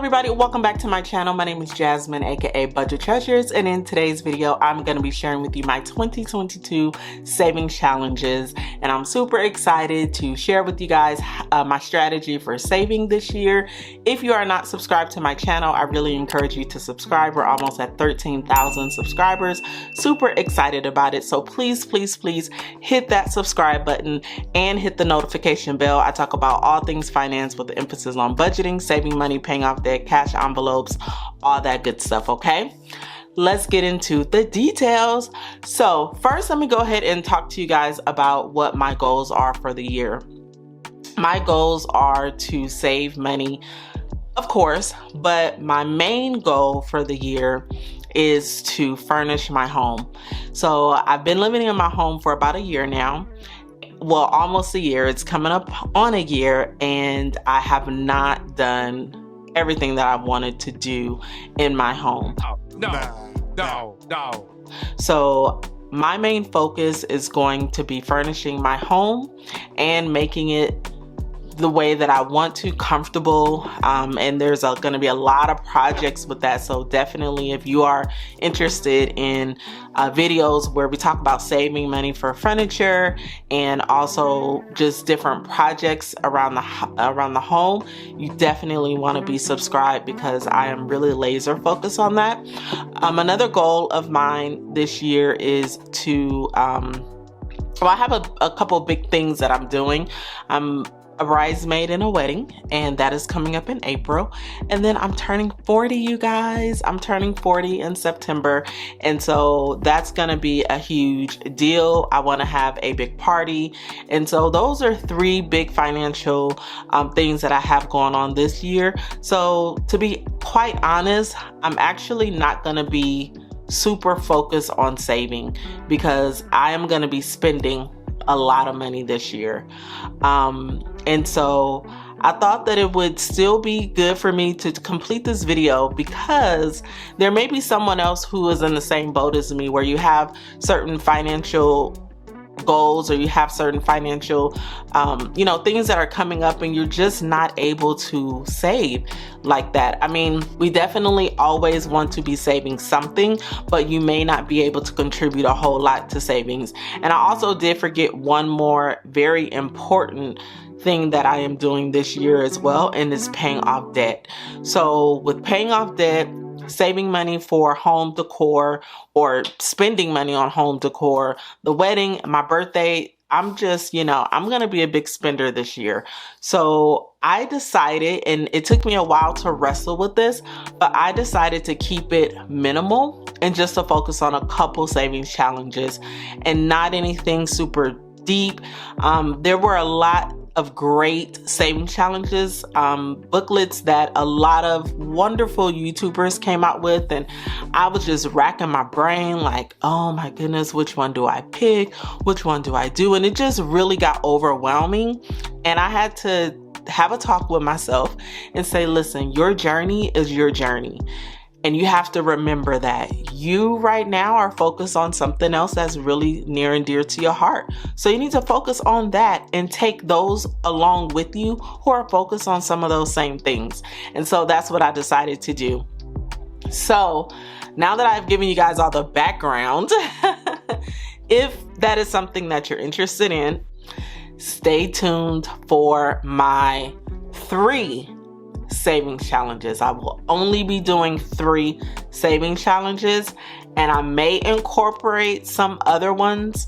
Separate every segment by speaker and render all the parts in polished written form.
Speaker 1: everybody, welcome back to my channel. My name is Jasmine, aka Budget Treasures, and in today's video I'm going to be sharing with you my 2022 saving challenges, and I'm super excited to share with you guys my strategy for saving this year. If you are not subscribed to my channel, I really encourage you to subscribe. We're almost at 13,000 subscribers. Super excited about it, so please hit that subscribe button and hit the notification bell. I talk about all things finance with the emphasis on budgeting, saving money, paying off debt, cash envelopes, all that good stuff, okay? Let's get into the details. So first, let me go ahead and talk to you guys about what my goals are for the year. My goals are to save money, of course, but my main goal for the year is to furnish my home. So I've been living in my home for about a year now. Well, almost a year. It's coming up on a year, and I have not done everything that I wanted to do in my home. No. So my main focus is going to be furnishing my home and making it the way that I want to, comfortable, and there's going to be a lot of projects with that. So definitely, if you are interested in videos where we talk about saving money for furniture and also just different projects around the home, you definitely want to be subscribed because I am really laser focused on that. Another goal of mine this year is to well, I have a couple big things that I'm doing. I'm a bridesmaid in a wedding, and that is coming up in April. And then I'm turning 40, you guys. I'm turning 40 in September, and so that's gonna be a huge deal. I want to have a big party, and so those are three big financial things that I have going on this year. So to be quite honest, I'm actually not gonna be super focused on saving because I am gonna be spending a lot of money this year. And so I thought that it would still be good for me to complete this video because there may be someone else who is in the same boat as me, where you have certain financial goals or you have certain financial things that are coming up and you're just not able to save like that. I mean, we definitely always want to be saving something, but you may not be able to contribute a whole lot to savings. And I also did forget one more very important thing that I am doing this year as well, and it's paying off debt. So with paying off debt, saving money for home decor or spending money on home decor, the wedding, my birthday, I'm just, I'm going to be a big spender this year. So I decided, and it took me a while to wrestle with this, but I decided to keep it minimal and just to focus on a couple savings challenges and not anything super deep. There were a lot of great saving challenges, booklets that a lot of wonderful YouTubers came out with, and I was just racking my brain like, oh my goodness, which one do I pick? Which one do I do? And it just really got overwhelming, and I had to have a talk with myself and say, listen, your journey is your journey. And you have to remember that you right now are focused on something else that's really near and dear to your heart. So you need to focus on that and take those along with you who are focused on some of those same things. And so that's what I decided to do. So now that I've given you guys all the background, if that is something that you're interested in, stay tuned for my 3 saving challenges. I will only be doing 3 saving challenges, and I may incorporate some other ones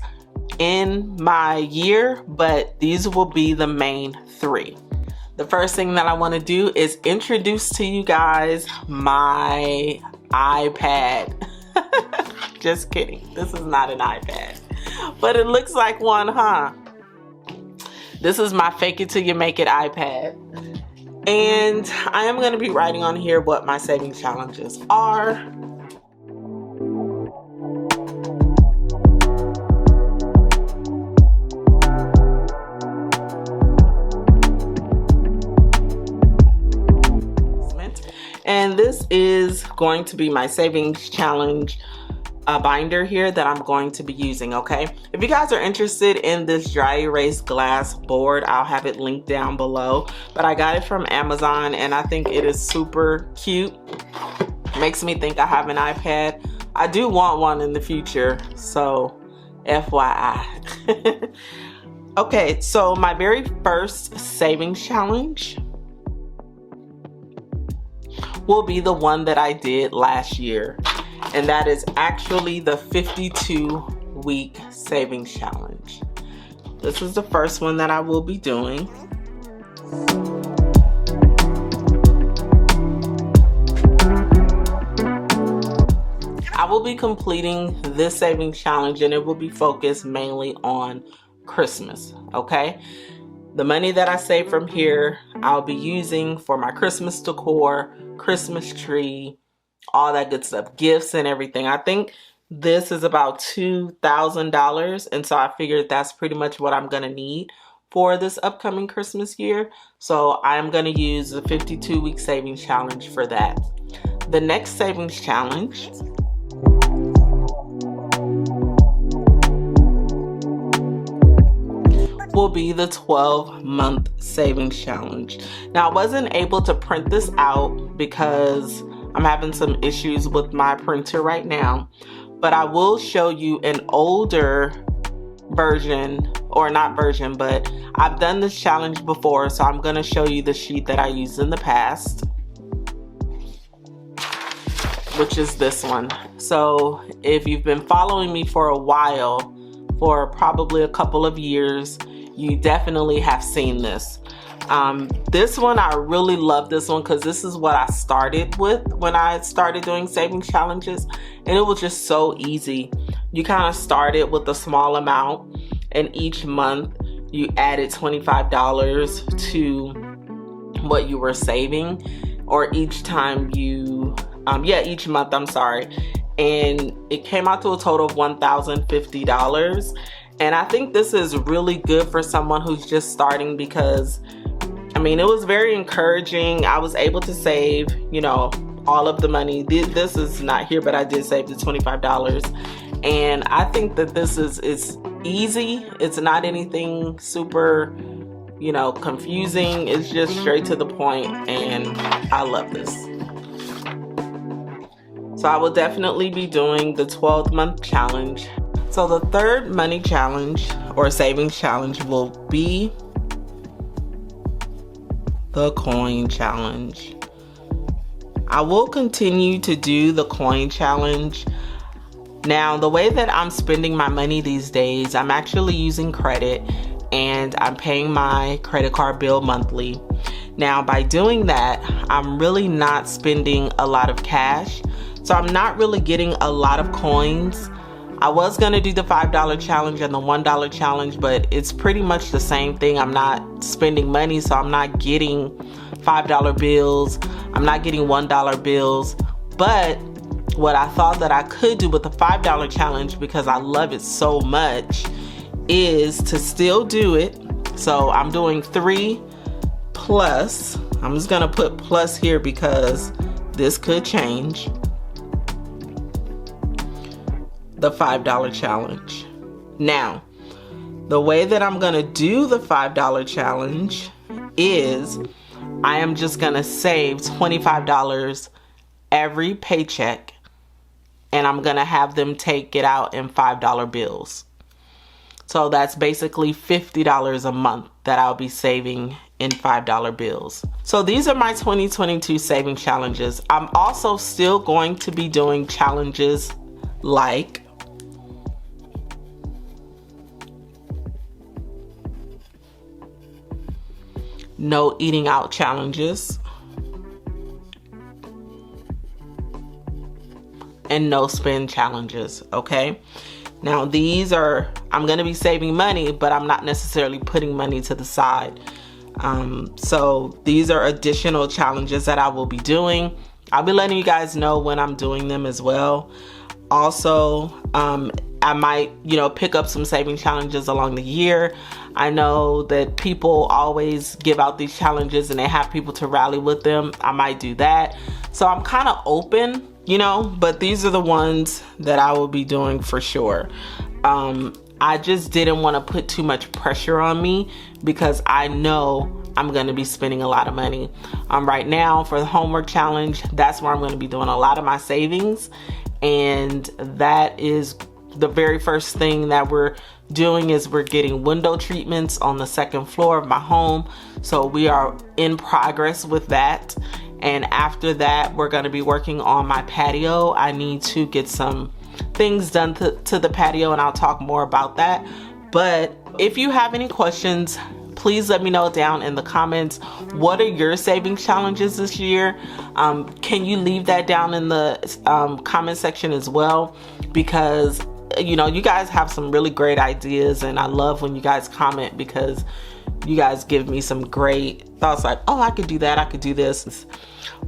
Speaker 1: in my year, but these will be the main 3. The first thing that I want to do is introduce to you guys my iPad. Just kidding. This is not an iPad, but it looks like one, huh? This is my fake it till you make it iPad. And I am going to be writing on here what my saving challenges are. And this is going to be my savings challenge binder here that I'm going to be using, okay? If you guys are interested in this dry erase glass board, I'll have it linked down below. But I got it from Amazon and I think it is super cute. Makes me think I have an iPad. I do want one in the future, so FYI. Okay, so my very first savings challenge will be the one that I did last year. And that is actually the 52-week savings challenge. This is the first one that I will be doing. I will be completing this savings challenge and it will be focused mainly on Christmas, okay? The money that I save from here, I'll be using for my Christmas decor, Christmas tree, all that good stuff, gifts and everything. I think this is about $2,000, and so I figured that's pretty much what I'm gonna need for this upcoming Christmas year. So I'm gonna use the 52-week savings challenge for that. The next savings challenge will be the 12-month savings challenge. Now, I wasn't able to print this out because I'm having some issues with my printer right now, but I will show you an older version, or not version, but I've done this challenge before, so I'm going to show you the sheet that I used in the past, which is this one. So if you've been following me for a while, for probably a couple of years, you definitely have seen this. This one, I really love this one because this is what I started with when I started doing savings challenges, and it was just so easy. You kind of started with a small amount, and each month you added $25 to what you were saving, or each time you, each month, I'm sorry. And it came out to a total of $1,050. And I think this is really good for someone who's just starting because, I mean, it was very encouraging. I was able to save, you know, all of the money. This is not here, but I did save the $25. And I think that this is easy. It's not anything super, you know, confusing. It's just straight to the point, and I love this. So I will definitely be doing the 12-month challenge. So the third money challenge or savings challenge will be the coin challenge. I will continue to do the coin challenge. Now, the way that I'm spending my money these days, I'm actually using credit and I'm paying my credit card bill monthly. Now, by doing that, I'm really not spending a lot of cash. So I'm not really getting a lot of coins. I was gonna do the $5 challenge and the $1 challenge, but it's pretty much the same thing. I'm not spending money, so I'm not getting $5 bills. I'm not getting $1 bills. But what I thought that I could do with the $5 challenge, because I love it so much, is to still do it. So I'm doing 3 plus. I'm just gonna put plus here because this could change. The $5 challenge. Now, the way that I'm gonna do the $5 challenge is I am just gonna save $25 every paycheck, and I'm gonna have them take it out in $5 bills. So that's basically $50 a month that I'll be saving in $5 bills. So these are my 2022 saving challenges. I'm also still going to be doing challenges like no eating out challenges and no spend challenges, okay? Now these are, I'm gonna be saving money, but I'm not necessarily putting money to the side. So these are additional challenges that I will be doing. I'll be letting you guys know when I'm doing them as well. Also, I might, pick up some saving challenges along the year. I know that people always give out these challenges and they have people to rally with them. I might do that. So I'm kind of open, you know, but these are the ones that I will be doing for sure. I just didn't want to put too much pressure on me because I know I'm going to be spending a lot of money. Right now for the homework challenge, that's where I'm going to be doing a lot of my savings. And that is the very first thing that we're doing is we're getting window treatments on the second floor of my home. So we are in progress with that. And after that, we're going to be working on my patio. I need to get some things done to the patio, and I'll talk more about that. But if you have any questions, please let me know down in the comments. What are your savings challenges this year? Can you leave that down in the comment section as well? Because, you know, you guys have some really great ideas, and I love when you guys comment because you guys give me some great thoughts like, oh, I could do that, I could do this.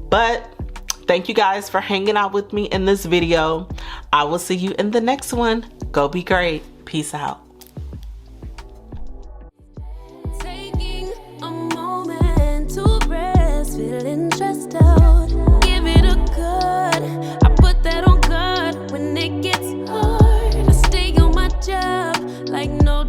Speaker 1: But thank you guys for hanging out with me in this video. I will see you in the next one. Go be great. Peace out.
Speaker 2: Taking a moment to rest, feeling stressed out. Give it a good. I put that on God when it gets hard. I stay on my job like no